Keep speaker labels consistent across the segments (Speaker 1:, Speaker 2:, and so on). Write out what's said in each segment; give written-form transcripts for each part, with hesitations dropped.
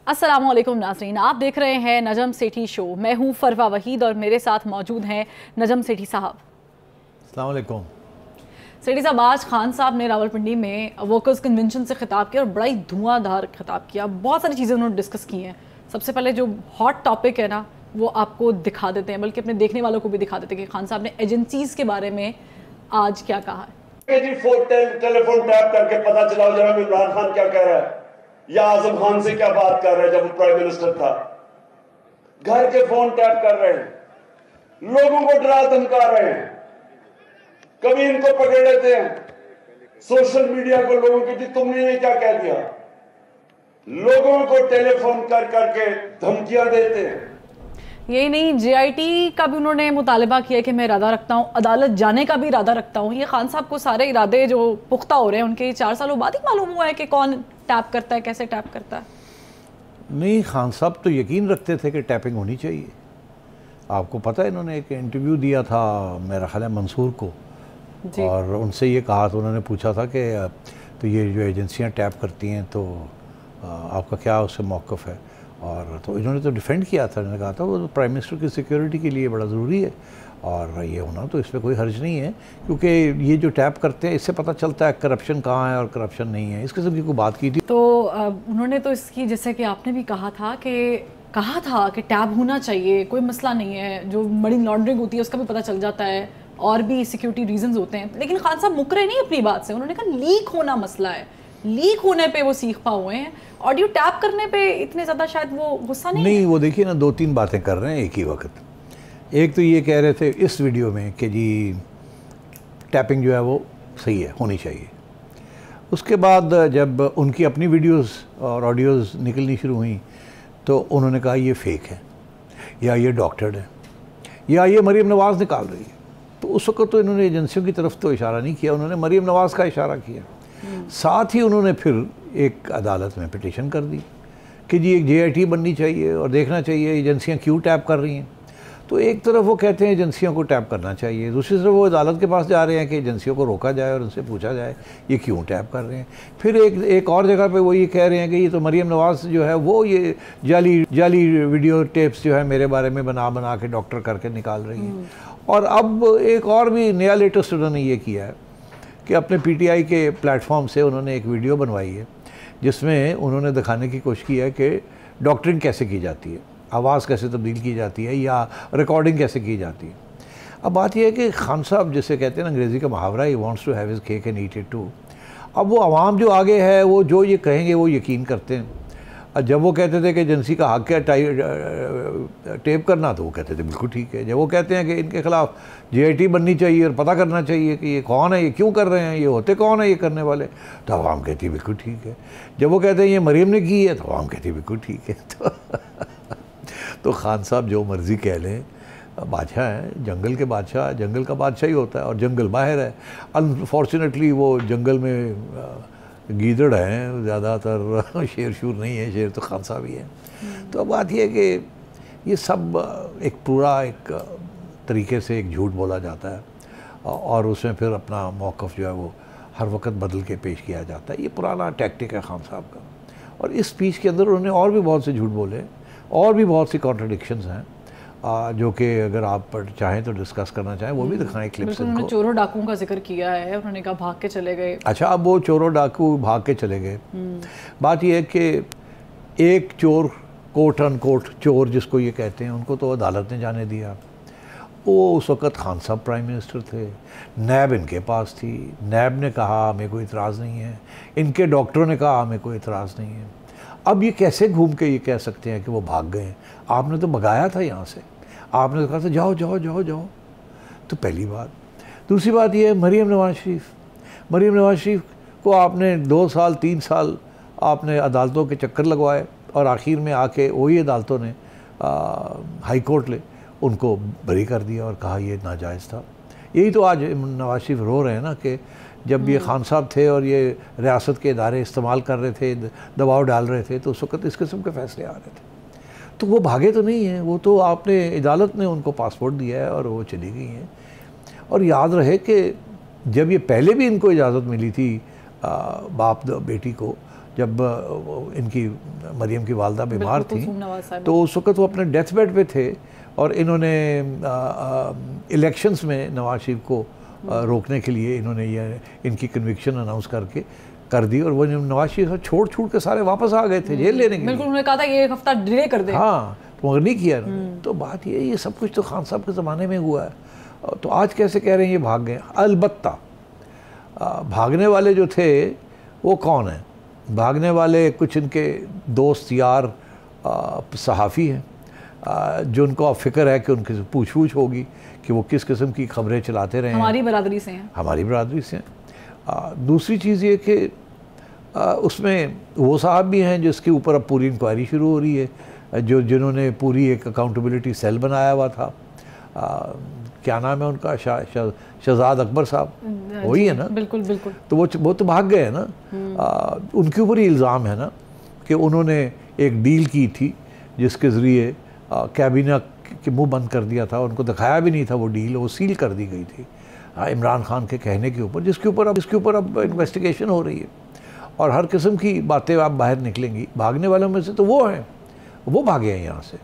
Speaker 1: अस्सलामुअलैकुम नाज़रीन, आप देख रहे हैं नजम सेठी शो। मैं हूं फरवा वहीद और मेरे साथ मौजूद हैं नजम सेठी साहब।
Speaker 2: अस्सलाम वालेकुम।
Speaker 1: सेठी साहब, आज खान साहब ने रावलपिंडी में वर्कर्स कन्वेंशन से खिताब किया और बड़ा ही धुआंधार खिताब किया। बहुत सारी चीज़ें उन्होंने डिस्कस की हैं। सबसे पहले जो हॉट टॉपिक है ना, वो आपको दिखा देते हैं, बल्कि अपने देखने वालों को भी दिखा देते हैं कि खान साहब ने एजेंसीज के बारे में आज क्या कहा है।
Speaker 3: टेलीफोन टैप करके पता चला जनाब इमरान खान क्या कह रहा है या आजम खान से क्या बात कर रहा है। जब वो प्राइम मिनिस्टर था, घर के फोन टैप कर रहे हैं, लोगों को डरा धमका रहे हैं, कभी इनको पकड़ लेते हैं, सोशल मीडिया को लोगों की तुमने ये क्या कह दिया, लोगों को टेलीफोन कर करके धमकियां देते हैं।
Speaker 1: यही नहीं, JIT का भी उन्होंने मुतालबा किया कि मैं इरादा रखता हूँ, अदालत जाने का भी इरादा रखता हूँ। ये खान साहब को सारे इरादे जो पुख्ता हो रहे हैं उनके 4 सालों बाद ही मालूम हुआ है कि कौन टैप करता है, कैसे टैप करता है।
Speaker 2: नहीं, खान साहब तो यकीन रखते थे कि टैपिंग होनी चाहिए। आपको पता है, इन्होंने एक इंटरव्यू दिया था मेरा ख्याल है मंसूर को, और उनसे ये कहा था, उन्होंने पूछा था कि तो ये जो एजेंसियां टैप करती हैं तो आपका क्या उससे मौक़िफ़ है। और तो इन्होंने तो डिफेंड किया था, इन्होंने कहा था वो प्राइम मिनिस्टर की सिक्योरिटी के लिए बड़ा ज़रूरी है और ये होना तो इसमें कोई हर्ज नहीं है, क्योंकि ये जो टैप करते हैं इससे पता चलता है करप्शन कहाँ है और करप्शन नहीं है। इस किस्म की कोई बात की थी
Speaker 1: तो उन्होंने तो इसकी, जैसे कि आपने भी कहा था कि टैप होना चाहिए, कोई मसला नहीं है, जो मनी लॉन्ड्रिंग होती है उसका भी पता चल जाता है और भी सिक्योरिटी रीजंस होते हैं। लेकिन खान साहब मुकरे नहीं अपनी बात से। उन्होंने कहा लीक होना मसला है, लीक होने पे वो सीख पा हुए हैं, ऑडियो टैप करने पे इतने ज़्यादा शायद वो गुस्सा नहीं है।
Speaker 2: वो देखिए ना, 2-3 बातें कर रहे हैं एक ही वक्त। एक तो ये कह रहे थे इस वीडियो में कि जी टैपिंग जो है वो सही है, होनी चाहिए। उसके बाद जब उनकी अपनी वीडियोस और ऑडियोज़ निकलनी शुरू हुई तो उन्होंने कहा ये फेक है, या ये डॉक्टर्ड है, या ये मरीम नवाज़ निकाल रही है। तो उस वक्त तो इन्होंने एजेंसियों की तरफ तो इशारा नहीं किया, उन्होंने मरीम नवाज़ का इशारा किया। साथ ही उन्होंने फिर एक अदालत में पिटीशन कर दी कि जी एक JIT बननी चाहिए और देखना चाहिए एजेंसियां क्यों टैप कर रही हैं। तो एक तरफ वो कहते हैं एजेंसियों को टैप करना चाहिए, दूसरी तरफ वो अदालत के पास जा रहे हैं कि एजेंसियों को रोका जाए और उनसे पूछा जाए ये क्यों टैप कर रहे हैं। फिर एक और जगह पे वो ये कह रहे हैं कि ये तो मरीम नवाज़ जो है वो ये जाली वीडियो टेप्स जो है मेरे बारे में बना के डॉक्टर करके निकाल रही हैं। और अब एक और भी नया लेटेस्ट उन्होंने ये किया है कि अपने PTI के प्लेटफॉर्म से उन्होंने एक वीडियो बनवाई है जिसमें उन्होंने दिखाने की कोशिश की है कि डॉक्टरिंग कैसे की जाती है, आवाज़ कैसे तब्दील की जाती है या रिकॉर्डिंग कैसे की जाती है। अब बात यह है कि खान साहब जिसे कहते हैं ना अंग्रेज़ी का मुहावरा, he wants to have his cake and eat it too. अब वो आवाम जो आगे है वो जो ये कहेंगे वो यकीन करते हैं। जब वो कहते थे कि एजेंसी का हक है टेप करना, तो वो कहते थे बिल्कुल ठीक है। जब वो कहते हैं कि इनके ख़िलाफ़ JIT बननी चाहिए और पता करना चाहिए कि ये कौन है, ये क्यों कर रहे हैं, ये होते कौन है ये करने वाले, तो आवाम कहती है बिल्कुल ठीक है। जब वो कहते हैं ये मरीम ने की है, तो आवाम कहती है बिल्कुल ठीक है। तो खान साहब जो मर्ज़ी कह लें, बादशाह हैं, जंगल के बादशाह, जंगल का बादशाह ही होता है और जंगल बाहर है। अनफॉर्चुनेटली वो जंगल में गीदड़ हैं ज़्यादातर, शेर शूर नहीं है, शेर तो खान साहब ही है। तो अब बात यह है कि ये सब एक पूरा एक तरीके से एक झूठ बोला जाता है और उसमें फिर अपना मौक़िफ़ जो है वो हर वक्त बदल के पेश किया जाता है। ये पुराना टैक्टिक है खान साहब का। और इस स्पीच के अंदर उन्होंने और भी बहुत से झूठ बोले और भी बहुत सी कॉन्ट्रडिक्शंस हैं जो कि अगर आप चाहें तो डिस्कस करना चाहें वो भी दिखाएं क्लिप्स।
Speaker 1: उन्होंने चोरों डाकुओं का जिक्र किया है, उन्होंने कहा भाग के चले गए।
Speaker 2: अच्छा, अब वो चोरों डाकू भाग के चले गए। बात यह है कि एक चोर, कोट अनकोट चोर जिसको ये कहते हैं, उनको तो अदालत ने जाने दिया। वो उस वक़्त खान साहब प्राइम मिनिस्टर थे, नैब इनके पास थी, नैब ने कहा हमें कोई इतराज़ नहीं है, इनके डॉक्टरों ने कहा हमें कोई इतराज़ नहीं है। अब ये कैसे घूम के ये कह सकते हैं कि वो भाग गए? आपने तो भगाया था यहाँ से, आपने तो कहा था जाओ जाओ जाओ जाओ। तो पहली बात। दूसरी बात ये है मरीम नवाज़ शरीफ को आपने 2 साल 3 साल आपने अदालतों के चक्कर लगवाए और आखिर में आके वही अदालतों ने हाई कोर्ट ले उनको बरी कर दिया और कहा ये नाजायज़ था। यही तो आज नवाज़ शरीफ रो रहे हैं ना कि जब ये खान साहब थे और ये रियासत के इदारे इस्तेमाल कर रहे थे, दबाव डाल रहे थे, तो उस वक़्त इस किस्म के फ़ैसले आ रहे थे। तो वो भागे तो नहीं हैं, वो तो आपने अदालत ने उनको पासपोर्ट दिया है और वो चली गई हैं। और याद रहे कि जब ये पहले भी इनको इजाज़त मिली थी बाप बेटी को, जब इनकी मरियम की वालदा बीमार थी,
Speaker 1: तो
Speaker 2: उस वक्त वो अपने डेथ बेड पे थे और इन्होंने इलेक्शंस में नवाज शरीफ को रोकने के लिए इन्होंने ये इनकी कन्विक्शन अनाउंस करके कर दी और वो नवाज शरीफ छोड़ के सारे वापस आ गए थे जेल लेने के लिए।
Speaker 1: बिल्कुल, उन्होंने कहा था ये एक हफ्ता डिले कर दे।
Speaker 2: हाँ, मगर नहीं किया। तो बात ये सब कुछ तो खान साहब के ज़माने में हुआ है, तो आज कैसे कह रहे हैं ये भाग गए। अलबत्ता भागने वाले जो थे वो कौन है? भागने वाले कुछ इनके दोस्त यार सहाफ़ी हैं जो उनको अब फिक्र है कि उनकी पूछ होगी कि वो किस किस्म की खबरें चलाते रहे।
Speaker 1: हमारी बरादरी से हैं।
Speaker 2: हमारी बरादरी से हैं। दूसरी चीज़ ये कि उसमें वो साहब भी हैं जिसके ऊपर अब पूरी इंक्वायरी शुरू हो रही है, जिन्होंने पूरी एक अकाउंटेबिलिटी सेल बनाया हुआ था। क्या नाम है उनका? शहजाद अकबर साहब, वही है ना?
Speaker 1: बिल्कुल बिल्कुल।
Speaker 2: तो वो तो भाग गए हैं ना। उनके ऊपर ही इल्ज़ाम है ना कि उन्होंने एक डील की थी जिसके ज़रिए कैबिनेट के मुंह बंद कर दिया था, उनको दिखाया भी नहीं था वो डील, वो सील कर दी गई थी इमरान खान के कहने के ऊपर, जिसके ऊपर अब इन्वेस्टिगेशन हो रही है और हर किस्म की बातें आप बाहर निकलेंगी। भागने वालों में से तो वो हैं, वो भागे हैं यहाँ से,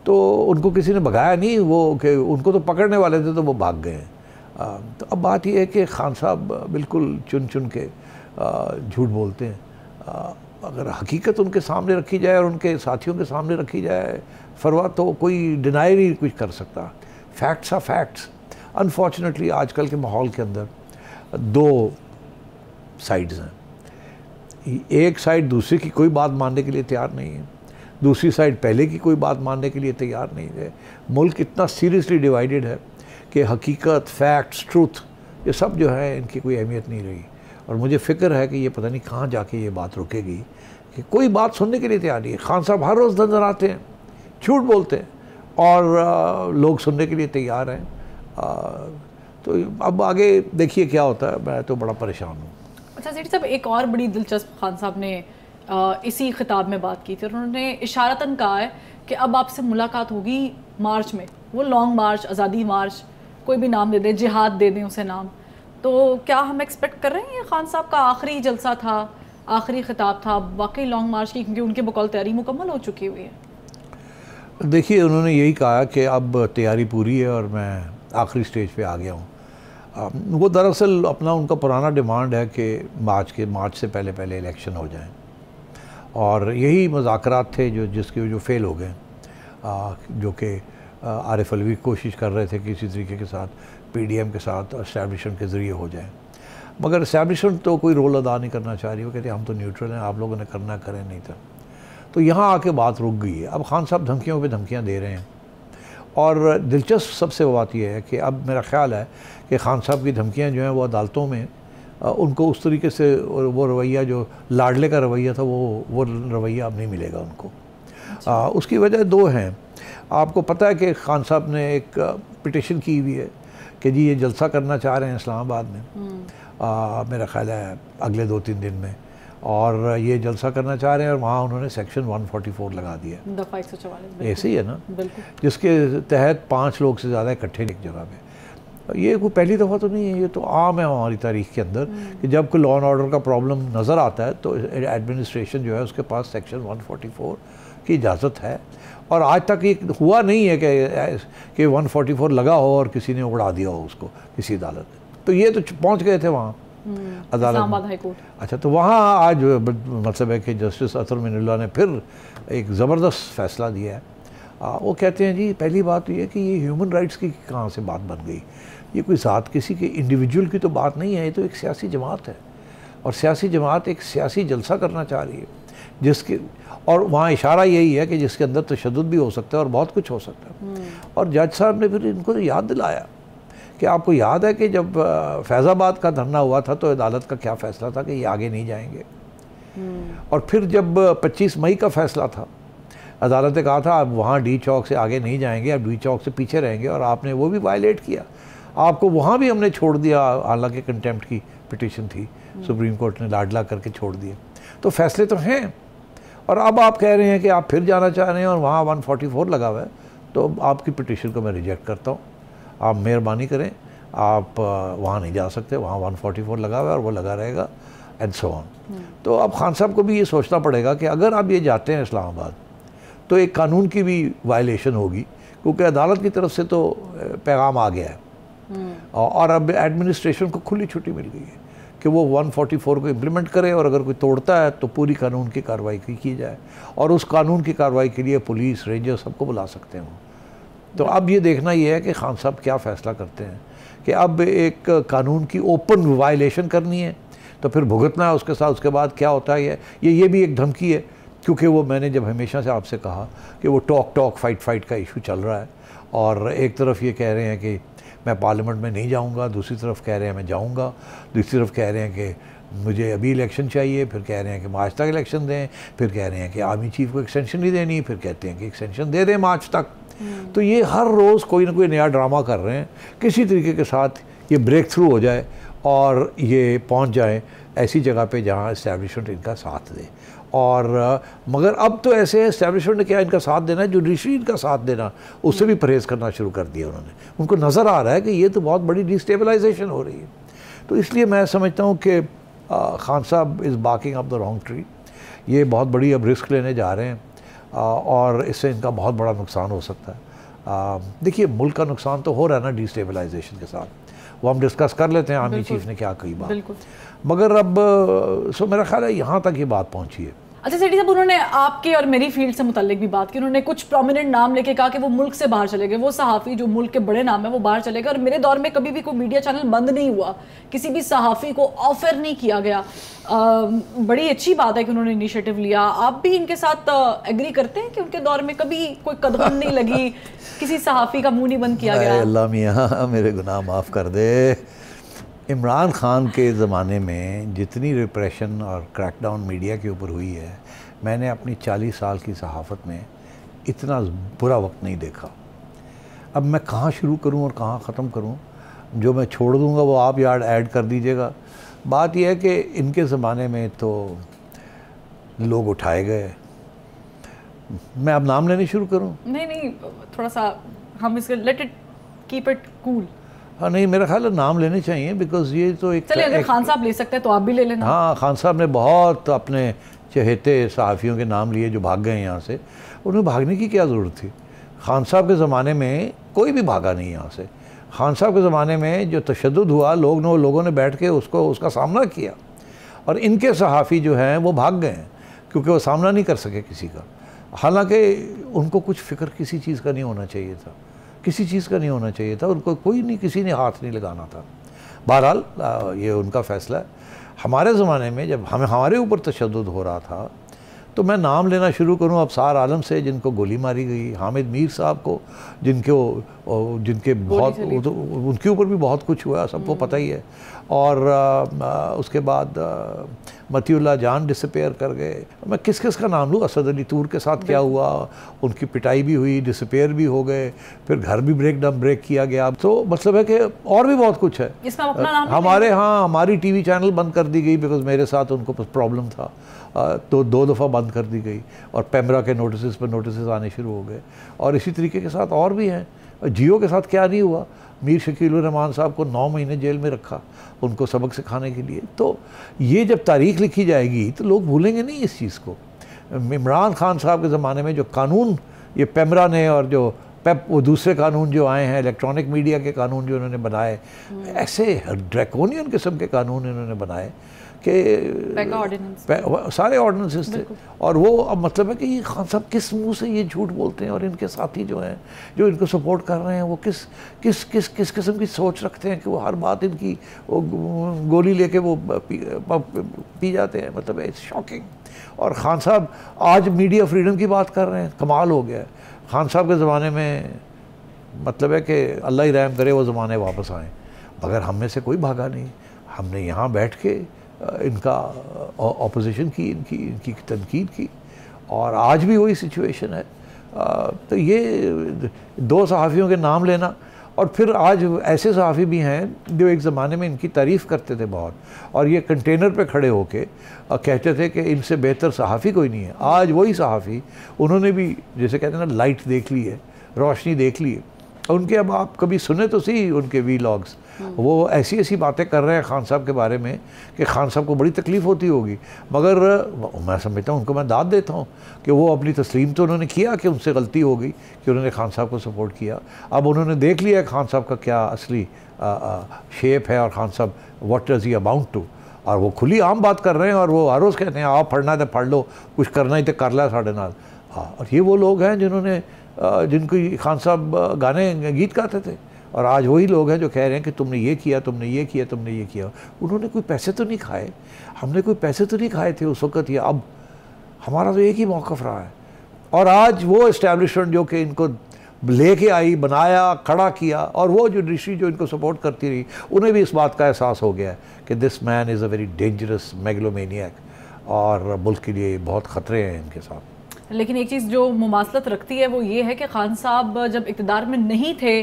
Speaker 2: तो उनको किसी ने भगाया नहीं, वो कि उनको तो पकड़ने वाले थे तो वो भाग गए हैं। तो अब बात यह है कि खान साहब बिल्कुल चुन के झूठ बोलते हैं। अगर हकीकत उनके सामने रखी जाए और उनके साथियों के सामने रखी जाए फरवा, तो कोई डिनाई नहीं कुछ कर सकता। Facts are facts. अनफॉर्चुनेटली आजकल के माहौल के अंदर दो साइड्स हैं। एक साइड दूसरे की कोई बात मानने के लिए तैयार नहीं है, दूसरी साइड पहले की कोई बात मानने के लिए तैयार नहीं है। मुल्क इतना सीरियसली डिवाइडेड है कि हकीकत, फैक्ट्स, ट्रूथ, ये सब जो है इनकी कोई अहमियत नहीं रही। और मुझे फ़िक्र है कि ये पता नहीं कहाँ जाके ये बात रुकेगी कि कोई बात सुनने के लिए तैयार नहीं है। खान साहब हर रोज़ नजर आते हैं, झूठ बोलते हैं और लोग सुनने के लिए तैयार हैं। तो अब आगे देखिए क्या होता है। मैं तो बड़ा परेशान हूँ।
Speaker 1: अच्छा सेठी साहब, एक और बड़ी दिलचस्प खान साहब ने इसी खिताब में बात की थी। उन्होंने इशारतन कहा है कि अब आपसे मुलाकात होगी मार्च में, वो लॉन्ग मार्च, आज़ादी मार्च, कोई भी नाम दे दें, जिहाद दे दें उसे नाम। तो क्या हम एक्सपेक्ट कर रहे हैं ये खान साहब का आखिरी जलसा था, आखिरी खिताब था वाकई लॉन्ग मार्च की, क्योंकि उनके बकौल तैयारी मुकम्मल हो चुकी हुई है?
Speaker 2: देखिए, उन्होंने यही कहा कि अब तैयारी पूरी है और मैं आखिरी स्टेज पे आ गया हूँ। वो दरअसल अपना उनका पुराना डिमांड है कि मार्च से पहले इलेक्शन हो जाएं, और यही मुज़ाकरात थे जो फ़ेल हो गए, जो कि आरिफ अलवी कोशिश कर रहे थे कि किसी तरीके के साथ पीडीएम के साथ एस्टैब्लिशमेंट के ज़रिए हो जाए, मगर एस्टैब्लिशमेंट तो कोई रोल अदा नहीं करना चाह रही। वो कहते हैं हम तो न्यूट्रल हैं, आप लोगों ने करना करें, नहीं था। तो यहाँ आके बात रुक गई है। अब खान साहब धमकियों पे धमकियाँ दे रहे हैं, और दिलचस्प सबसे बात यह है कि अब मेरा ख्याल है कि खान साहब की धमकियाँ जो हैं वो अदालतों में उनको उस तरीके से वो रवैया जो लाडले का रवैया था वो रवैया अब नहीं मिलेगा उनको। उसकी वजह दो हैं। आपको पता है कि खान साहब ने एक पिटिशन की हुई है कि जी ये जलसा करना चाह रहे हैं इस्लामाबाद में, मेरा ख्याल है अगले 2-3 दिन में, और ये जलसा करना चाह रहे हैं और वहाँ उन्होंने सेक्शन 144 लगा दिया,
Speaker 1: दफ़ा 144,
Speaker 2: ऐसे ही है ना, जिसके तहत 5 लोग से ज़्यादा इकट्ठे एक जगह पे। ये कोई पहली दफ़ा तो नहीं है, ये तो आम है हमारी तारीख़ के अंदर कि जब कोई लॉ एंड ऑर्डर का प्रॉब्लम नज़र आता है तो एडमिनिस्ट्रेशन जो है उसके पास सेक्शन 144 की इजाज़त है। और आज तक ये हुआ नहीं है कि 144 लगा हो और किसी ने उड़ा दिया हो उसको किसी अदालत ने। तो ये तो पहुँच गए थे वहाँ अदालत। अच्छा, तो वहाँ आज मतलब है कि जस्टिस अतर मिनुल्लाह ने फिर एक ज़बरदस्त फ़ैसला दिया है। वो कहते हैं जी पहली बात तो ये कि ये ह्यूमन राइट्स की कहाँ से बात बन गई, ये कोई ज़ात किसी के इंडिविजुअल की तो बात नहीं है, ये तो एक सियासी जमात है, और सियासी जमात एक सियासी जलसा करना चाह रही है जिसके, और वहाँ इशारा यही है कि जिसके अंदर तशद्दुद भी हो सकता है और बहुत कुछ हो सकता है। और जज साहब ने फिर इनको याद दिलाया कि आपको याद है कि जब फैज़ाबाद का धरना हुआ था तो अदालत का क्या फ़ैसला था कि ये आगे नहीं जाएंगे, और फिर जब 25 मई का फ़ैसला था अदालत ने कहा था आप वहाँ डी चौक से आगे नहीं जाएंगे, आप डी चौक से पीछे रहेंगे, और आपने वो भी वायलेट किया, आपको वहाँ भी हमने छोड़ दिया, हालांकि कंटेम्प्ट की पिटीशन थी, सुप्रीम कोर्ट ने लाडला करके छोड़ दिए। तो फैसले तो हैं, और अब आप कह रहे हैं कि आप फिर जाना चाह रहे हैं और वहाँ 144 लगा हुआ है, तो आपकी पिटीशन को मैं रिजेक्ट करता हूँ। आप मेहरबानी करें, आप वहाँ नहीं जा सकते, वहाँ 144 लगा हुआ है और वो लगा रहेगा। And so on. तो अब खान साहब को भी ये सोचना पड़ेगा कि अगर आप ये जाते हैं इस्लामाबाद तो एक कानून की भी वायलेशन होगी, क्योंकि अदालत की तरफ से तो पैगाम आ गया है और अब एडमिनिस्ट्रेशन को खुली छुट्टी मिल गई है कि वो 144 को इम्प्लीमेंट करे और अगर कोई तोड़ता है तो पूरी कानून की कार्रवाई की जाए और उस कानून की कार्रवाई के लिए पुलिस, रेंजर सबको बुला सकते हैं वो। तो अब ये देखना ये है कि खान साहब क्या फ़ैसला करते हैं कि अब एक कानून की ओपन वायलेशन करनी है तो फिर भुगतना है उसके साथ, उसके बाद क्या होता है ये भी एक धमकी है, क्योंकि वो मैंने जब हमेशा से आपसे कहा कि वो टॉक फाइट का इशू चल रहा है और एक तरफ ये कह रहे हैं कि मैं पार्लियामेंट में नहीं जाऊंगा, दूसरी तरफ कह रहे हैं मैं जाऊंगा, दूसरी तरफ कह रहे हैं कि मुझे अभी इलेक्शन चाहिए, फिर कह रहे हैं कि मार्च तक इलेक्शन दें, फिर कह रहे हैं कि आर्मी चीफ को एक्सटेंशन नहीं देनी, फिर कहते हैं कि एक्सटेंशन दे दें मार्च तक। तो ये हर रोज़ कोई ना कोई नया ड्रामा कर रहे हैं, किसी तरीके के साथ ये ब्रेक थ्रू हो जाए और ये पहुंच जाए ऐसी जगह पे जहां इस्टेब्लिशमेंट इनका साथ दे। और मगर अब तो ऐसे इस्टेब्लिशमेंट ने क्या इनका साथ देना है, जुडिशरी इनका साथ देना, उससे भी परहेज़ करना शुरू कर दिया उन्होंने। उनको नज़र आ रहा है कि ये तो बहुत बड़ी डिस्टेबलाइजेशन हो रही है। तो इसलिए मैं समझता हूँ कि खान साहब is barking up the wrong tree. ये बहुत बड़ी अब रिस्क लेने जा रहे हैं और इससे इनका बहुत बड़ा नुकसान हो सकता है। देखिए मुल्क का नुकसान तो हो रहा है ना डिस्टेबलाइजेशन के साथ, वो हम डिस्कस कर लेते हैं आर्मी चीफ ने क्या कही बात, मगर अब मेरा ख्याल है यहाँ तक ये बात पहुँची है।
Speaker 1: अच्छा सेठी साहब, उन्होंने आपके और मेरी फील्ड से मुताल्लिक भी बात की। उन्होंने कुछ प्रोमिनेंट नाम लेके कहा कि वो मुल्क से बाहर चले गए, वो सहाफ़ी जो मुल्क के बड़े नाम है वो बाहर चले गए। और मेरे दौर में कभी भी कोई मीडिया चैनल बंद नहीं हुआ, किसी भी सहाफ़ी को ऑफर नहीं किया गया। बड़ी अच्छी बात है कि उन्होंने इनिशिएटिव लिया। आप भी इनके साथ एग्री करते हैं कि उनके दौर में कभी कोई कदम नहीं लगी, किसी सहाफ़ी का मुँह नहीं बंद किया गया?
Speaker 2: अल्लाह मियाँ मेरे गुनाह माफ़ कर दे। इमरान खान के ज़माने में जितनी रिप्रेशन और क्रैकडाउन मीडिया के ऊपर हुई है, मैंने अपनी 40 साल की सहाफ़त में इतना बुरा वक्त नहीं देखा। अब मैं कहाँ शुरू करूँ और कहाँ ख़त्म करूँ, जो मैं छोड़ दूँगा वो आप यार ऐड कर दीजिएगा। बात यह है कि इनके ज़माने में तो लोग उठाए गए। मैं अब नाम लेने शुरू करूँ?
Speaker 1: नहीं, थोड़ा सा हम इसके let it keep it cool.
Speaker 2: हाँ नहीं, मेरा ख्याल है नाम लेने चाहिए, बिकॉज ये तो एक
Speaker 1: चलिए अगर खान साहब ले सकते हैं तो आप भी ले लेना।
Speaker 2: हाँ, खान साहब ने बहुत अपने चहेते सहाफ़ियों के नाम लिए जो भाग गए यहाँ से। उन्हें भागने की क्या ज़रूरत थी? खान साहब के ज़माने में कोई भी भागा नहीं यहाँ से। खान साहब के ज़माने में जो तशद्दुद हुआ, लोगों ने बैठ के उसका सामना किया, और इनके सहाफ़ी जो हैं वो भाग गए हैं क्योंकि वो सामना नहीं कर सके किसी का। हालांकि उनको कुछ फ़िक्र किसी चीज़ का नहीं होना चाहिए था, किसी चीज़ का नहीं होना चाहिए था, उनको किसी ने हाथ नहीं लगाना था। बहरहाल ये उनका फ़ैसला है। हमारे ज़माने में जब हमारे ऊपर तशद्दुद हो रहा था तो मैं नाम लेना शुरू करूं अबसार आलम से, जिनको गोली मारी गई, हामिद मीर साहब को जिनके बहुत उनके ऊपर भी बहुत कुछ हुआ, सबको पता ही है। और उसके बाद मतीउल्लाह जान डिसअपेयर कर गए। मैं किस किस का नाम लूँ? असद अली तूर के साथ क्या हुआ, उनकी पिटाई भी हुई, डिसअपेयर भी हो गए, फिर घर भी ब्रेक किया गया। तो मतलब है कि और भी बहुत कुछ है।
Speaker 1: इसमें अपना नाम
Speaker 2: हमारी टीवी चैनल बंद कर दी गई बिकॉज मेरे साथ उनको प्रॉब्लम था, तो 2 दफ़ा बंद कर दी गई, और पेमरा के नोटिस पर नोटिस आने शुरू हो गए। और इसी तरीके के साथ और भी हैं। जियो के साथ क्या नहीं हुआ, मीर शकील रहमान साहब को 9 महीने जेल में रखा उनको सबक सिखाने के लिए। तो ये जब तारीख़ लिखी जाएगी तो लोग भूलेंगे नहीं इस चीज़ को। इमरान खान साहब के ज़माने में जो कानून ये पेमरा ने और जो वो दूसरे कानून जो आए हैं, इलेक्ट्रॉनिक मीडिया के कानून जो इन्होंने बनाए, ऐसे ड्रैकोनियन किस्म के कानून इन्होंने बनाए कि सारे ऑर्डिनेंसेस थे। और वो अब मतलब है कि ये खान साहब किस मुंह से ये झूठ बोलते हैं, और इनके साथी जो हैं जो इनको सपोर्ट कर रहे हैं वो किस किस्म की सोच रखते हैं कि वो हर बात इनकी वो गोली लेके वो पी जाते हैं। मतलब इट्स शॉकिंग। और खान साहब आज मीडिया फ्रीडम की बात कर रहे हैं, कमाल हो गया है। खान साहब के ज़माने में मतलब है कि अल्लाह ही रहम करे वो ज़माने वापस आएँ, मगर हम में से कोई भागा नहीं। हमने यहाँ बैठ के इनका ऑपोजिशन की, इनकी तनकीद की, और आज भी वही सिचुएशन है। तो ये 2 सहाफ़ियों के नाम लेना, और फिर आज ऐसे सहाफ़ी भी हैं जो एक ज़माने में इनकी तारीफ़ करते थे बहुत, और ये कंटेनर पे खड़े होके कहते थे कि इनसे बेहतर सहाफ़ी कोई नहीं है। आज वही सहाफ़ी, उन्होंने भी जैसे कहते हैं ना लाइट देख ली है, रोशनी देख ली है। उनके अब आप कभी सुने तो सही उनके वीलॉग्स, वो ऐसी ऐसी बातें कर रहे हैं खान साहब के बारे में कि खान साहब को बड़ी तकलीफ़ होती होगी, मगर मैं समझता हूँ उनको मैं दाद देता हूँ कि वो अपनी तस्लीम तो उन्होंने किया कि उनसे गलती हो गई कि उन्होंने खान साहब को सपोर्ट किया। अब उन्होंने देख लिया खान साहब का क्या असली शेप है और Khan Sahab what does he amount to, और वो खुली आम बात कर रहे हैं और वो हर रोज़ कहते हैं आप पढ़ना है तो पढ़ लो, कुछ करना ही तो कर ला साढ़े नाल। हाँ, और ये वो लोग हैं जिन्होंने जिनको खान साहब गाने गीत गाते थे, और आज वही लोग हैं जो कह रहे हैं कि तुमने ये किया, तुमने ये किया, तुमने ये किया। उन्होंने कोई पैसे तो नहीं खाए, हमने कोई पैसे तो नहीं खाए थे उस वक़्त, या अब हमारा तो एक ही मौक़िफ़ रहा है। और आज वो इस्टेब्लिशमेंट जो कि इनको लेके आई, बनाया, खड़ा किया, और वो जुडिशरी जो इनको सपोर्ट करती रही, उन्हें भी इस बात का एहसास हो गया है कि this man is a very dangerous megalomaniac, और मुल्क के लिए बहुत ख़तरे हैं इनके साथ।
Speaker 1: लेकिन एक चीज़ जो मुमासलत रखती है वो ये है कि खान साहब जब इक़्तिदार में नहीं थे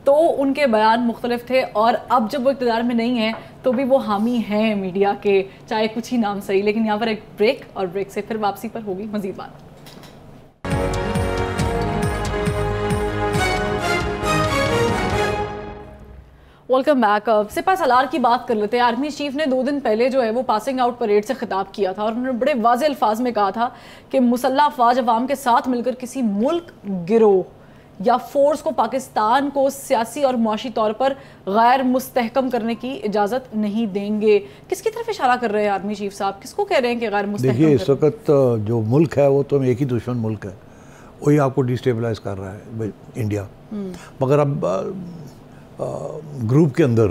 Speaker 1: तो उनके बयान मुख्तलिफ थे, और अब जब वो इक़्तिदार में नहीं है तो भी वो हामी हैं मीडिया के, चाहे कुछ ही नाम सही। लेकिन यहाँ पर एक ब्रेक, और ब्रेक से फिर वापसी पर होगी मज़ीद बात। Welcome back. सिपा सलार की बात कर लेते हैं। आर्मी चीफ ने 2 दिन पहले जो है वो पासिंग आउट परेड से खिताब किया था, और उन्होंने बड़े वाज़ेह अल्फाज में कहा था कि मुसल्लह अफवाज अवाम के साथ मिलकर किसी मुल्क, गिरोह या फोर्स को पाकिस्तान को सियासी और मुआशी तौर पर गैर मुस्तहकम करने की इजाज़त नहीं देंगे। किसकी तरफ इशारा कर रहे हैं आर्मी चीफ साहब, किसको कह रहे हैं कि गैर मुस्तहकम?
Speaker 2: देखिए, इस वक्त जो मुल्क है वो तो एक ही दुश्मन मुल्क है, वही आपको डिस्टेबलाइज कर रहा है इंडिया। मगर अब ग्रुप के अंदर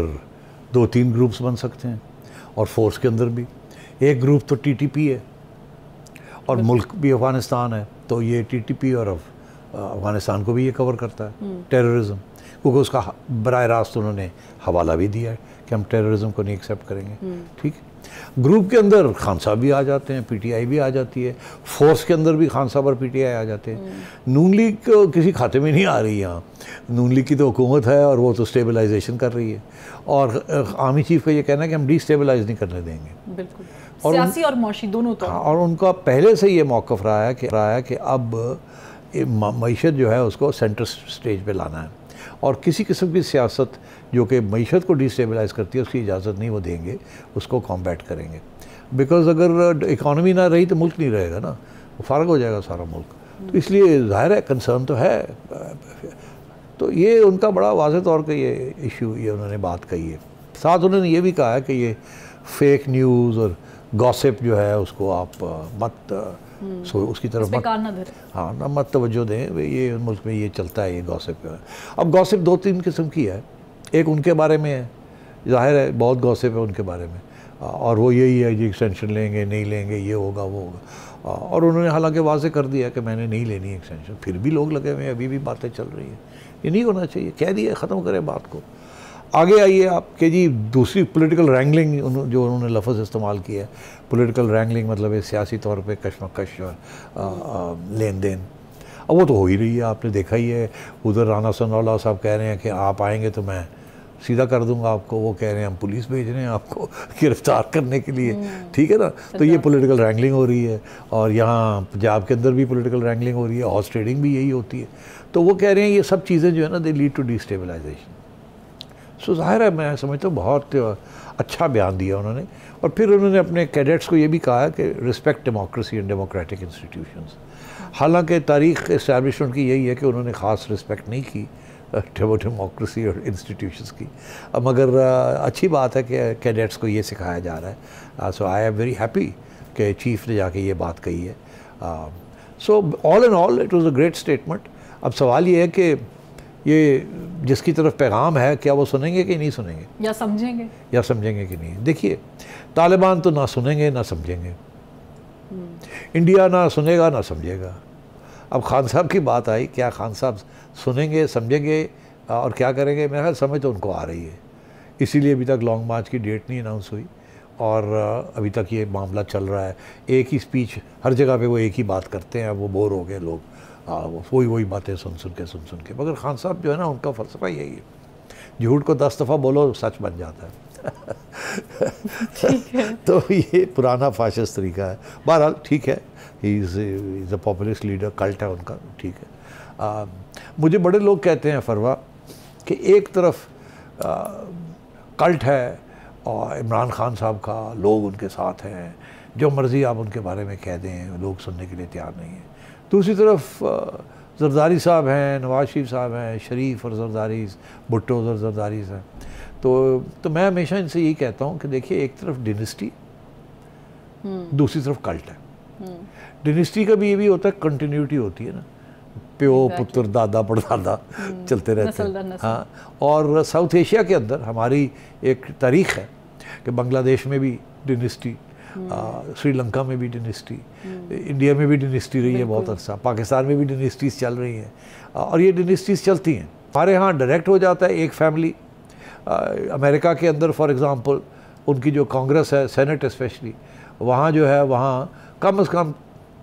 Speaker 2: 2-3 ग्रुप्स बन सकते हैं, और फोर्स के अंदर भी एक ग्रुप तो टीटीपी है, और मुल्क भी अफगानिस्तान है, तो ये टीटीपी और अफगानिस्तान को भी ये कवर करता है टेररिज्म, क्योंकि उसका बराह रास्त उन्होंने हवाला भी दिया है कि हम टेररिज्म को नहीं एक्सेप्ट करेंगे। ठीक है, ग्रुप के अंदर खान साहब भी आ जाते हैं, पीटीआई भी आ जाती है, फोर्स के अंदर भी खान साहब और पीटीआई आ जाते हैं। नून लीग किसी खाते में नहीं आ रही यहाँ, नून लीग की तो हुकूमत है और वो तो स्टेबलाइजेशन कर रही है, और आर्मी चीफ का ये कहना है कि हम डिस्टेबलाइज नहीं करने देंगे।
Speaker 1: बिल्कुल, सियासी और मौशी दोनों तो।
Speaker 2: और उनका पहले से ये मौक़िफ़ रहा है कि अब मईशत जो है उसको सेंटर स्टेज पे लाना है, और किसी किस्म की सियासत जो कि मईशत को डिस्टेबलाइज करती है उसकी इजाज़त नहीं वो देंगे, उसको कॉम्बैट करेंगे। बिकॉज अगर इकॉनमी ना रही तो मुल्क नहीं रहेगा ना, वो फ़ारग हो जाएगा सारा मुल्क। तो इसलिए ज़ाहिर है कंसर्न तो है। तो ये उनका बड़ा वाज़ेह तौर पर ये इशू, ये उन्होंने बात कही है। साथ उन्होंने ये भी कहा है कि ये फेक न्यूज़ और गॉसिप जो है उसको आप मत उसकी तरफ मत, हाँ ना, मत तवज्जो दें। ये मुल्क में ये चलता है, ये गॉसिप है। अब गॉसिप 2-3 किस्म की है। एक उनके बारे में है, ज़ाहिर है बहुत गॉसिप है उनके बारे में, और वो यही है जी एक्सटेंशन लेंगे, नहीं लेंगे, ये होगा, वो होगा। और उन्होंने हालांकि वाज़ेह कर दिया कि मैंने नहीं लेनी एक्सटेंशन, फिर भी लोग लगे हुए हैं, अभी भी बातें चल रही हैं। ये नहीं होना चाहिए, कह दिया, ख़त्म करें बात को। आगे आइए आप कि जी दूसरी पॉलिटिकल रैंगलिंग जो उन्होंने लफ्ज़ इस्तेमाल किया है, पॉलिटिकल रैंगलिंग मतलब सियासी तौर पे कशमकश और लेन देन, अब वो तो हो ही रही है, आपने देखा ही है। उधर राना सनाउल्लाह साहब कह रहे हैं कि आप आएंगे तो मैं सीधा कर दूंगा आपको, वो कह रहे हैं हम पुलिस भेज रहे हैं आपको गिरफ्तार करने के लिए। ठीक है ना, तो ये पॉलिटिकल रैंगलिंग हो रही है, और यहाँ पंजाब के अंदर भी पॉलिटिकल रैंगलिंग हो रही है, हॉर्स ट्रेडिंग भी यही होती है। तो वो कह रहे हैं ये सब चीज़ें जो है ना दे लीड टू डिस्टेबलाइजेशन। सो ज़ाहिर है मैं समझता हूँ बहुत अच्छा बयान दिया उन्होंने। और फिर उन्होंने अपने कैडेट्स को ये भी कहा कि respect democracy and democratic institutions. हालांकि तारीख़ इस्टेब्लिशमेंट की यही है कि उन्होंने ख़ास रिस्पेक्ट नहीं की डेमोक्रेसी और इंस्टीट्यूशंस की, मगर अच्छी बात है कि कैडेट्स को ये सिखाया जा रहा है। सो आई एम वेरी हैप्पी कि चीफ़ ने जाके ये बात कही है। So all in all it was a great statement. अब सवाल ये है कि ये जिसकी तरफ पैगाम है क्या वो सुनेंगे कि नहीं सुनेंगे, या समझेंगे कि नहीं। देखिए, तालिबान तो ना सुनेंगे ना समझेंगे, इंडिया ना सुनेगा ना समझेगा। अब खान साहब की बात आई, क्या खान साहब सुनेंगे, समझेंगे और क्या करेंगे? मेरा ख्याल समझ तो उनको आ रही है, इसीलिए अभी तक लॉन्ग मार्च की डेट नहीं अनाउंस हुई, और अभी तक ये मामला चल रहा है। एक ही स्पीच, हर जगह पे वो एक ही बात करते हैं, वो बोर हो गए लोग, वही बातें सुन सुन के। मगर खान साहब जो है ना, उनका फ़लसफ़ा यही है, झूठ को 10 दफ़ा बोलो सच बन जाता है।
Speaker 1: ठीक है।
Speaker 2: तो ये पुराना फाशिस्ट तरीका है। बहरहाल ठीक है, he is a populist leader, cult है उनका, ठीक है। मुझे बड़े लोग कहते हैं फरवा कि एक तरफ कल्ट है और इमरान खान साहब का, लोग उनके साथ हैं, जो मर्ज़ी आप उनके बारे में कह दें, लोग सुनने के लिए तैयार नहीं हैं। दूसरी तरफ जरदारी साहब हैं, नवाज शरीफ साहब हैं, शरीफ और जरदारी, भुट्टो और जरदारी हैं। तो मैं हमेशा इनसे यही कहता हूँ कि देखिए, एक तरफ डिनेस्टी, दूसरी तरफ कल्ट है। डिनेस्टी का भी ये भी होता है, कंटिन्यूटी होती है ना, प्यो पुत्र दादा परदादा चलते रहते हैं। हाँ, और साउथ एशिया के अंदर हमारी एक तारीख है कि बांग्लादेश में भी डिनेस्टी, श्रीलंका में भी डिनेस्टी, इंडिया में भी डिनेस्टी रही है बहुत अर्सा, पाकिस्तान में भी डिनेस्टीज चल रही हैं और ये डिनेस्टीज चलती हैं। हमारे यहाँ डायरेक्ट हो जाता है एक फैमिली। अमेरिका के अंदर फॉर एग्ज़ाम्पल उनकी जो कांग्रेस है, सेनेट स्पेशली, वहाँ जो है, वहाँ कम से कम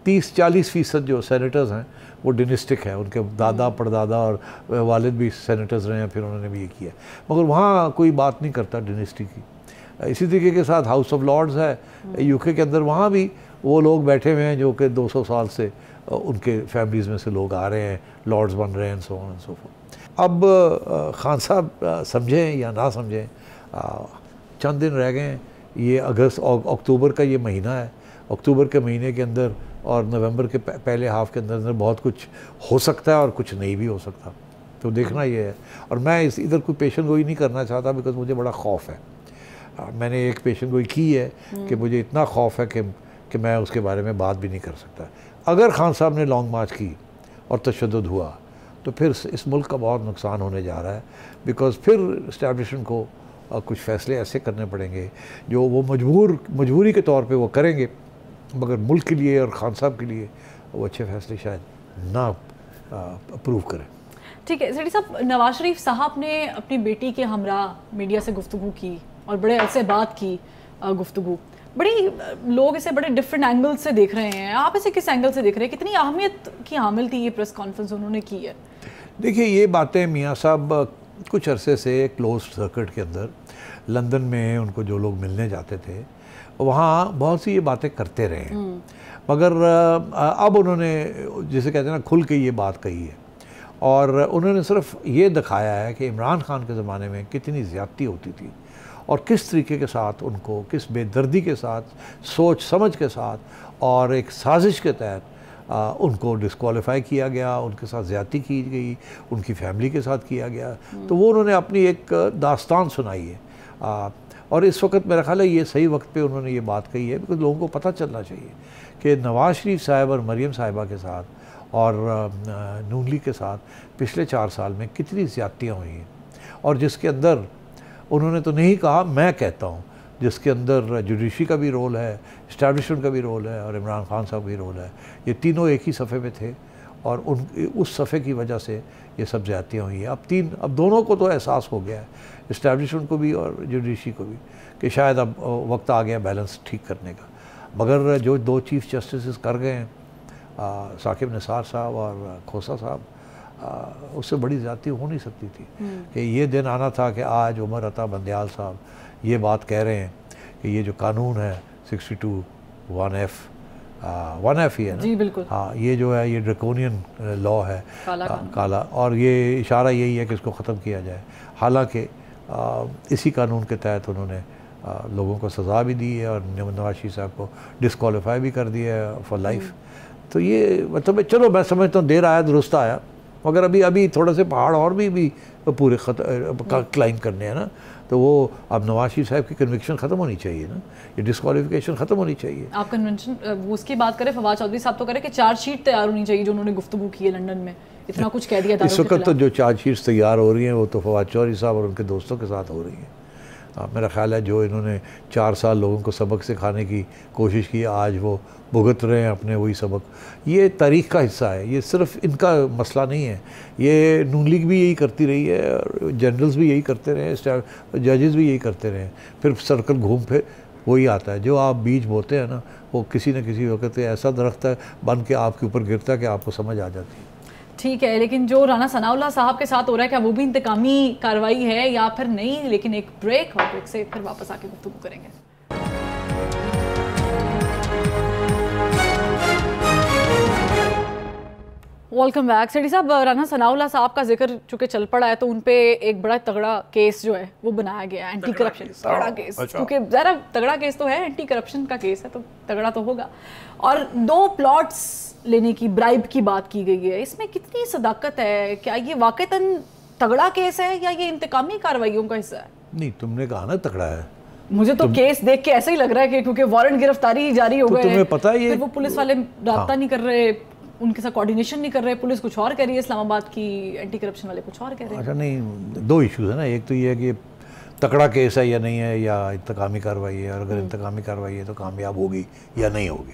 Speaker 2: 30-40% जो सेनेटर्स हैं वो डिनेस्टिक है, उनके दादा परदादा और वालिद भी सेनेटर्स रहे हैं, फिर उन्होंने भी ये किया, मगर वहाँ कोई बात नहीं करता डिनेस्टी की। इसी तरीके के साथ हाउस ऑफ लॉर्ड्स है यूके के अंदर, वहाँ भी वो लोग बैठे हुए हैं जो कि 200 साल से उनके फैमिलीज़ में से लोग आ रहे हैं, लॉर्ड्स बन रहे हैं, so on and so fourth. अब खान साहब समझें या ना समझें, चंद दिन रह गए हैं, ये अक्टूबर का ये महीना है, अक्टूबर के महीने के अंदर और नवंबर के पहले हाफ के अंदर बहुत कुछ हो सकता है और कुछ नहीं भी हो सकता, तो देखना ये है। और मैं इधर कोई पेशन गोई नहीं करना चाहता, बिकॉज मुझे बड़ा खौफ है। मैंने एक पेशन गोई की है कि मुझे इतना खौफ है कि मैं उसके बारे में बात भी नहीं कर सकता। अगर खान साहब ने लॉन्ग मार्च की और तशद्दुद हुआ तो फिर इस मुल्क का बहुत नुकसान होने जा रहा है, बिकॉज फिर इस्टेब्लिशमेंट को कुछ फ़ैसले ऐसे करने पड़ेंगे जो वो मजबूरी के तौर पे वो करेंगे, मगर मुल्क के लिए और खान साहब के लिए वो अच्छे फ़ैसले शायद ना अप्रूव करें।
Speaker 1: ठीक है सेठी साहब, नवाज शरीफ साहब ने अपनी बेटी के हमरा मीडिया से गुफ्तगू की और बड़े अरसे बात की गुफ्तगू, बड़ी लोग इसे बड़े डिफरेंट एंगल से देख रहे हैं, आप इसे किस एंगल से देख रहे हैं? कितनी अहमियत की हामिल थी ये प्रेस कॉन्फ्रेंस उन्होंने की है?
Speaker 2: देखिए, ये बातें मियाँ साहब कुछ अरसे से क्लोज सर्किट के अंदर लंदन में उनको जो लोग मिलने जाते थे वहाँ बहुत सी ये बातें करते रहे हैं, मगर अब उन्होंने जिसे कहते हैं ना खुल के ये बात कही है, और उन्होंने सिर्फ ये दिखाया है कि इमरान खान के ज़माने में कितनी ज़्यादती होती थी और किस तरीके के साथ उनको, किस बेदर्दी के साथ, सोच समझ के साथ और एक साजिश के तहत उनको डिस्क्वालीफाई किया गया, उनके साथ ज़्यादती की गई, उनकी फैमिली के साथ किया गया। तो वो उन्होंने अपनी एक दास्तान सुनाई है, और इस वक्त मेरा ख्याल है ये सही वक्त पे उन्होंने ये बात कही है, बिकॉज लोगों को पता चलना चाहिए कि नवाज शरीफ साहब और मरीम साहिबा के साथ और नून लीग के साथ पिछले 4 साल में कितनी ज़्यादतियाँ हुई हैं, और जिसके अंदर उन्होंने तो नहीं कहा, मैं कहता हूँ, जिसके अंदर जुडिशरी का भी रोल है, इस्टेब्लिशमेंट का भी रोल है और इमरान खान साहब भी रोल है। ये तीनों एक ही सफ़े में थे और उस सफ़े की वजह से ये सब ज़्यादतियाँ हुई हैं। अब दोनों को तो एहसास हो गया है, इस्टेब्लिशमेंट को भी और जुडिशरी को भी, कि शायद अब वक्त आ गया बैलेंस ठीक करने का। मगर जो 2 चीफ़ जस्टिस कर गए हैं, साकिब निसार साहब और खोसा साहब, उससे बड़ी ज़्यादती हो नहीं सकती थी कि ये दिन आना था कि आज उमर अता बंदयाल साहब ये बात कह रहे हैं कि ये जो कानून है 62(1)(f) 1F ही है ना?
Speaker 1: जी बिल्कुल।
Speaker 2: हाँ, ये जो है ये ड्रैकोनियन लॉ है, काला, और ये इशारा यही है कि इसको ख़त्म किया जाए। हालांकि इसी कानून के तहत उन्होंने लोगों को सज़ा भी दी है और नवाज शरीफ साहब को डिस्क्वालीफाई भी कर दिया है फॉर लाइफ। तो ये मतलब चलो मैं समझता हूँ देर आया दुरुस्त आया, मगर अभी थोड़े से पहाड़ और भी पूरे क्लाइंब करने हैं ना, तो वो अब नवाज शरीफ साहब की कन्विक्शन ख़त्म होनी चाहिए ना, ये डिस्क्वालिफिकेशन ख़त्म होनी चाहिए।
Speaker 1: आप कन्वेंशन वो उसकी बात करें, फवाद चौधरी साहब तो करें कि चार्जशीट तैयार होनी चाहिए, जो उन्होंने गुफ्तगू की है लंदन में, इतना कुछ कह दिया था।
Speaker 2: इस वक्त तो जो चार्जशीट्स तैयार हो रही हैं वो तो फवाद चौधरी साहब और उनके दोस्तों के साथ हो रही हैं। मेरा ख्याल है जो इन्होंने 4 साल लोगों को सबक सिखाने की कोशिश की, आज वो भुगत रहे हैं अपने वही सबक। ये तारीख़ का हिस्सा है, ये सिर्फ इनका मसला नहीं है, ये नून लीग भी यही करती रही है, जनरल्स भी यही करते रहे, जजेस भी यही करते रहे, फिर सर्कल घूम फिर वही आता है। जो आप बीज बोते हैं ना, वो किसी न किसी वक्त ऐसा दरख्त है बन के आपके ऊपर गिरता है कि आपको समझ आ जाती है।
Speaker 1: ठीक है, लेकिन जो राना सनाउल्लाह साहब के साथ हो रहा है, क्या वो भी इंतकामी कार्रवाई है या फिर नहीं? लेकिन एक ब्रेक, और ब्रेक से फिर वापस आके गुफ्तगू करेंगे। Welcome back. सेठी साहब, राना सनाउल्लाह साहब का जिक्र चूंकि चल पड़ा है तो उन पे एक बड़ा तगड़ा केस जो है वो बनाया गया है, एंटी करप्शन तगड़ा केस। क्योंकि ज़रा तगड़ा केस तो है, एंटी करप्शन का केस है तो तगड़ा तो होगा। और 2 प्लॉट्स लेने की, ब्राइब की बात की गई है, इसमें कितनी सदाकत है? क्या ये वाकईतन तगड़ा केस है या ये इंतकामी कार्रवाइयों का हिस्सा है?
Speaker 2: नहीं, तुमने कहा ना तगड़ा है।
Speaker 1: मुझे तो केस देख के ऐसा ही लग रहा है कि क्योंकि वारंट गिरफ्तारी जारी हो गए,
Speaker 2: तुम्हें पता है ये
Speaker 1: वो पुलिस वाले राब्ता नहीं कर रहे, उनके साथ कोऑर्डिनेशन नहीं कर रहे, पुलिस कुछ और कह रही है, इस्लामाबाद की एंटी करप्शन वाले कुछ और कह रहे हैं।
Speaker 2: अच्छा, नहीं, 2 इश्यूज है ना। एक तो ये है कि तगड़ा केस है या नहीं है, या इंतकामी कार्रवाई है, और अगर इंतकामी कार्रवाई है तो कामयाब होगी या नहीं होगी।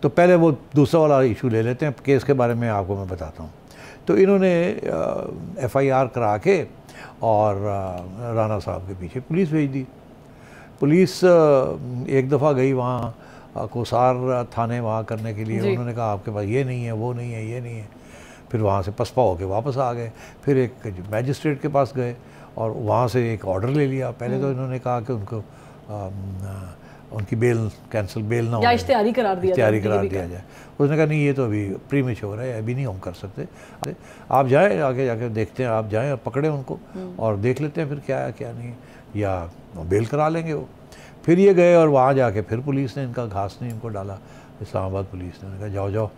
Speaker 2: तो पहले वो दूसरा वाला इशू ले लेते हैं। केस के बारे में आपको मैं बताता हूँ। तो इन्होंने FIR करा के और राना साहब के पीछे पुलिस भेज दी। पुलिस एक दफ़ा गई वहाँ कोसार थाने वहाँ करने के लिए। उन्होंने कहा आपके पास ये नहीं है, वो नहीं है, ये नहीं है। फिर वहाँ से पसपा होके वापस आ गए। फिर एक मैजिस्ट्रेट के पास गए और वहाँ से एक ऑर्डर ले लिया। पहले तो इन्होंने कहा कि उनको उनकी बेल कैंसिल, बेल ना हो,
Speaker 1: इश्तिहारी करार दिया
Speaker 2: जाए। उसने कहा नहीं, ये तो अभी प्रीमेच्योर है, अभी नहीं हम कर सकते, आप जाएँ, आगे जाके देखते हैं, आप जाएँ और पकड़े उनको और देख लेते हैं फिर क्या है क्या नहीं, या बेल करा लेंगे वो। फिर ये गए और वहाँ जाके फिर पुलिस ने इनका घास नहीं इनको डाला, इस्लामाबाद पुलिस ने कहा जाओ जाओ।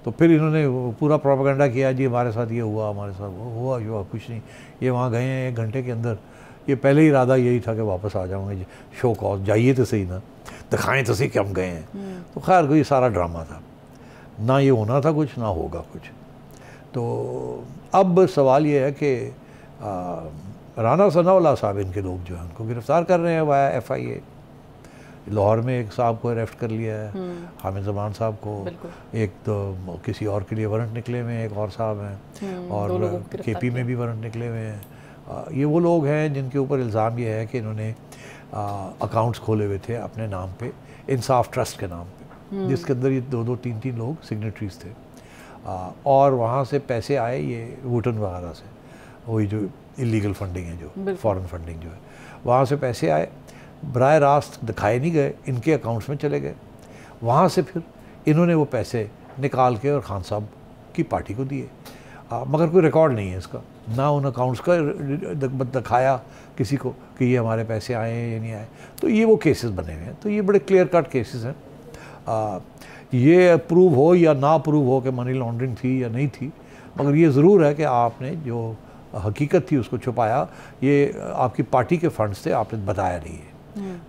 Speaker 2: तो फिर इन्होंने पूरा प्रोपेगेंडा किया, जी हमारे साथ ये हुआ, हमारे साथ वो हुआ, कुछ नहीं। ये वहाँ गए हैं 1 घंटे के अंदर, ये पहले ही इरादा यही था कि वापस आ जाऊँगे, शो कॉज जाइए तो सही ना, दिखाएं तो सही कि हम गए हैं। तो खैर कोई सारा ड्रामा था, ना ये होना था कुछ, ना होगा कुछ। तो अब सवाल ये है कि राना सनाउल्लाह साहब, इनके लोग जो हैं उनको गिरफ़्तार कर रहे हैं वाया FIA। लाहौर में एक साहब को अरेस्ट कर लिया है, हामिद ज़मान साहब को। एक तो किसी और के लिए वारंट निकले हुए हैं, एक और साहब हैं, और KP में भी वारंट निकले हुए हैं। ये वो लोग हैं जिनके ऊपर इल्ज़ाम ये है कि इन्होंने अकाउंट्स खोले हुए थे अपने नाम पे, इंसाफ ट्रस्ट के नाम पे, जिसके अंदर ये 2-2, 3-3 लोग सिग्नेटरीज थे। और वहाँ से पैसे आए ये वोटन वगैरह से, वही जो इलीगल फंडिंग है, जो फॉरेन फंडिंग जो है, वहाँ से पैसे आए, बराह रास्त दिखाए नहीं गए, इनके अकाउंट्स में चले गए। वहाँ से फिर इन्होंने वो पैसे निकाल के और खान साहब की पार्टी को दिए, मगर कोई रिकॉर्ड नहीं है इसका, ना उन अकाउंट्स का दिखाया किसी को कि ये हमारे पैसे आए हैं या नहीं आए। तो ये वो केसेस बने हुए हैं। तो ये बड़े क्लियर कट केसेस हैं। ये प्रूव हो या ना प्रूव हो कि मनी लॉन्ड्रिंग थी या नहीं थी, मगर ये ज़रूर है कि आपने जो हकीकत थी उसको छुपाया, ये आपकी पार्टी के फंड्स थे, आपने बताया नहीं है।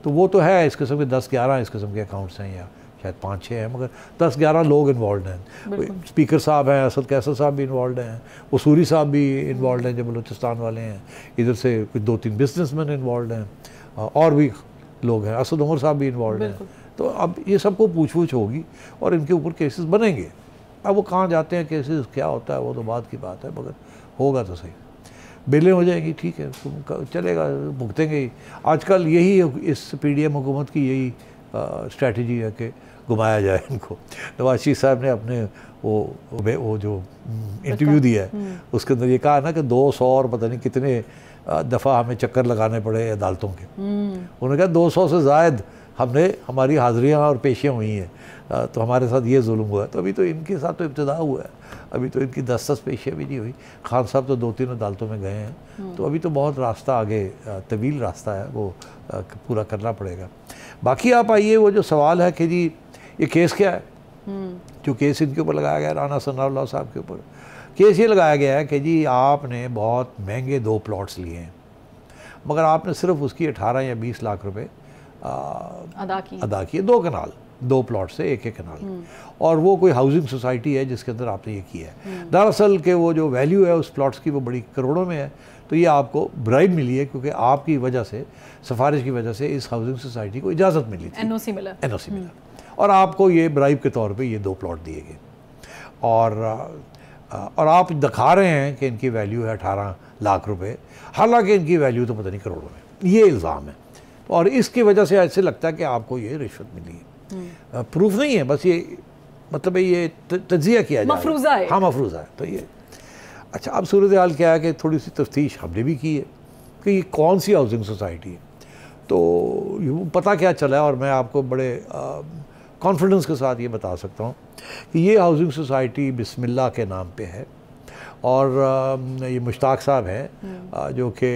Speaker 2: तो वो तो है, इस किस्म के 10-11 इस किस्म के अकाउंट्स हैं, या शायद 5-6 हैं, मगर 10-11 लोग इन्वॉल्व हैं। स्पीकर साहब हैं, असद कैसर साहब भी इन्वॉल्व हैं, वसूरी साहब भी इन्वॉल्व हैं जो बलूचिस्तान वाले हैं, इधर से कुछ 2-3 बिजनेसमैन इन्वॉल्व हैं, और भी लोग हैं, असद उमर साहब भी इन्वॉल्व हैं। तो अब ये सबको पूछ होगी और इनके ऊपर केसेस बनेंगे। अब वो कहाँ जाते हैं केसेस, क्या होता है, वो तो बात की बात है, मगर होगा तो सही। बेलें हो जाएगी, ठीक है, तुम चलेगा, भुगतेंगे ही। आजकल यही इस PDM हुकूमत की यही स्ट्रैटेजी है कि घुमाया जाए इनको। नवाज शरीफ साहब ने अपने वो जो इंटरव्यू दिया है उसके अंदर ये कहा ना कि 200 और पता नहीं कितने दफ़ा हमें चक्कर लगाने पड़े अदालतों के। उन्होंने कहा 200 से ज़ायद हमारी हाज़िरियाँ और पेशियाँ हुई हैं, तो हमारे साथ ये जुल्म हुआ है। तो अभी तो इनके साथ तो इब्तिदा हुआ है, अभी तो इनकी 10-10 पेशियाँ भी नहीं हुई। खान साहब तो 2-3 अदालतों में गए हैं, तो अभी तो बहुत रास्ता आगे, तवील रास्ता है, वो पूरा करना पड़ेगा। बाकी आप आइए, वो जो सवाल है कि जी ये केस क्या है, जो केस इनके ऊपर लगाया गया राना सनाउल्लाह साहब के ऊपर, केस ये लगाया गया है कि जी आपने बहुत महंगे 2 प्लॉट्स लिए हैं, मगर आपने सिर्फ उसकी 18 या 20 लाख रुपए अदा किए, 2 कनाल, 2 प्लॉट से एक कनाल, और वो कोई हाउसिंग सोसाइटी है जिसके अंदर आपने ये किया है। दरअसल के वो जो वैल्यू है उस प्लॉट्स की वो बड़ी करोड़ों में है। तो ये आपको ब्राइब मिली है, क्योंकि आपकी वजह से, सिफारिश की वजह से इस हाउसिंग सोसाइटी को इजाज़त मिली थी, NOC मिला, और आपको ये ब्राइब के तौर पे ये 2 प्लॉट दिए गए, और आप दिखा रहे हैं कि इनकी वैल्यू है 18 लाख रुपए, हालांकि इनकी वैल्यू तो पता नहीं करोड़ों में। ये इल्ज़ाम है, और इसकी वजह से ऐसे लगता है कि आपको ये रिश्वत मिली है। प्रूफ नहीं है, बस ये मतलब ये तज्जिया किया जाए,
Speaker 1: मफरूज़ा है।
Speaker 2: हाँ, मफरूज़ा है। तो ये अच्छा, अब सूरत हाल क्या है कि थोड़ी सी तफ्तीश हमने भी की है कि ये कौन सी हाउसिंग सोसाइटी है। तो पता क्या चला है, और मैं आपको बड़े कॉन्फिडेंस के साथ ये बता सकता हूँ कि ये हाउसिंग सोसाइटी बिस्मिल्लाह के नाम पे है और ये मुश्ताक साहब हैं जो कि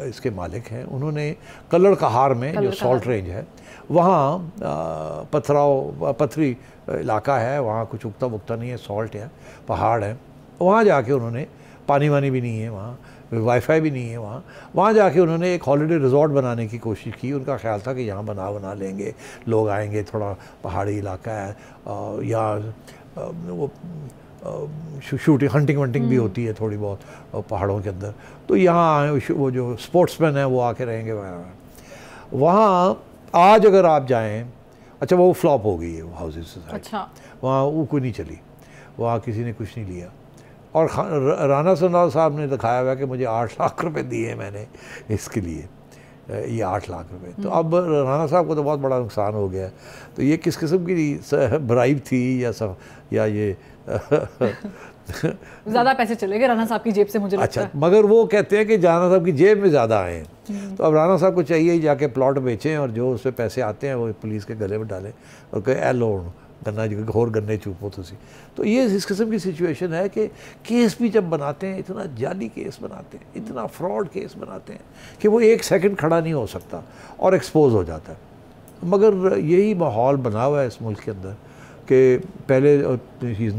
Speaker 2: इसके मालिक हैं। उन्होंने कल्लड़ कहार में जो सॉल्ट रेंज है वहाँ पथरी इलाका है, वहाँ कुछ उगता वुगता नहीं है, सॉल्ट है, पहाड़ है, वहाँ जाके उन्होंने पानी वानी भी नहीं है, वहाँ वाईफाई भी नहीं है, वहाँ जाके उन्होंने एक हॉलिडे रिजॉर्ट बनाने की कोशिश की। उनका ख्याल था कि यहाँ बना लेंगे, लोग आएंगे, थोड़ा पहाड़ी इलाका है, यहाँ वो शूटिंग हंटिंग वंटिंग भी होती है थोड़ी बहुत पहाड़ों के अंदर, तो यहाँ वो जो स्पोर्ट्समैन हैं वो आके रहेंगे वहाँ। आज अगर आप जाएं, अच्छा वो फ्लॉप हो गई है वो हाउसिंग सोसाइटी, अच्छा वहाँ वो कोई नहीं चली, वहाँ किसी ने कुछ नहीं लिया। और राना सनाउल्लाह साहब ने दिखाया हुआ कि मुझे 8 लाख रुपए दिए मैंने इसके लिए, ये 8 लाख रुपए। तो अब राना साहब को तो बहुत बड़ा नुकसान हो गया। तो ये किस किस्म की ब्राइब थी या ये
Speaker 1: ज़्यादा पैसे चले गए राना साहब की जेब से मुझे लगता है।
Speaker 2: अच्छा, मगर वो कहते हैं कि राना साहब की जेब में ज़्यादा आए हैं, तो अब राना साहब को चाहिए ही जाके प्लॉट बेचें और जो उससे पैसे आते हैं वो पुलिस के गले में डालें और कहे ए लो गन्ना होर गन्ने चूपो तुसी। तो ये इस किस्म की सिचुएशन है कि केस भी जब बनाते हैं इतना जाली केस बनाते हैं, इतना फ्रॉड केस बनाते हैं कि वो 1 सेकंड खड़ा नहीं हो सकता और एक्सपोज हो जाता है। मगर यही माहौल बना हुआ है इस मुल्क के अंदर कि पहले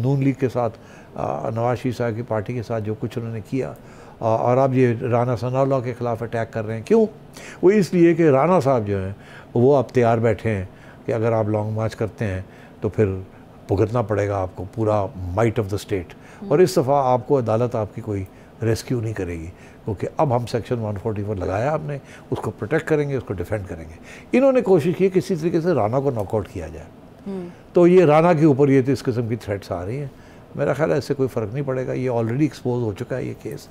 Speaker 2: नून लीग के साथ नवाज शरीफ साहब की पार्टी के साथ जो कुछ उन्होंने किया और अब ये राना सनाउल्लाह के ख़िलाफ़ अटैक कर रहे हैं। क्यों? वो इसलिए कि राना साहब जो हैं वो अब तैयार बैठे हैं कि अगर आप लॉन्ग मार्च करते हैं तो फिर भुगतना पड़ेगा आपको पूरा माइट ऑफ द स्टेट, और इस दफ़ा आपको अदालत आपकी कोई रेस्क्यू नहीं करेगी क्योंकि अब हम सेक्शन 144 लगाया हमने, उसको प्रोटेक्ट करेंगे, उसको डिफेंड करेंगे। इन्होंने कोशिश की किसी तरीके से राना को नॉकआउट किया जाए, तो ये राना के ऊपर ये तो इस किस्म की थ्रेट्स आ रही हैं। मेरा ख्याल है इससे कोई फ़र्क नहीं पड़ेगा, ये ऑलरेडी एक्सपोज हो चुका है ये केस।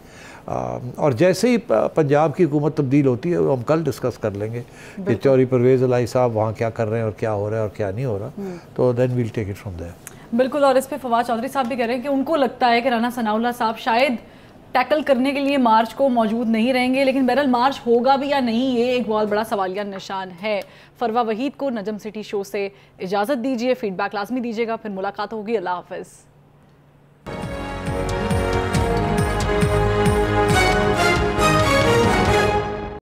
Speaker 2: और जैसे ही पंजाब की हुकूमत तब्दील होती है वो हम कल डिस्कस कर लेंगे कि चौधरी परवेज़ इलाही साहब वहाँ क्या कर रहे हैं और क्या हो रहा है और क्या नहीं हो रहा, तो then we'll take it from there.
Speaker 1: बिल्कुल। और इस पे फवाद चौधरी साहब भी कह रहे हैं कि उनको लगता है कि राना सनाउल्लाह साहब शायद टैकल करने के लिए मार्च को मौजूद नहीं रहेंगे, लेकिन बहरहाल मार्च होगा भी या नहीं ये एक बहुत बड़ा सवालिया निशान है। फरवा वहीद को नजम सिटी शो से इजाज़त दीजिए, फीडबैक लाजमी दीजिएगा, फिर मुलाकात होगी। अल्लाह हाफ़िज़।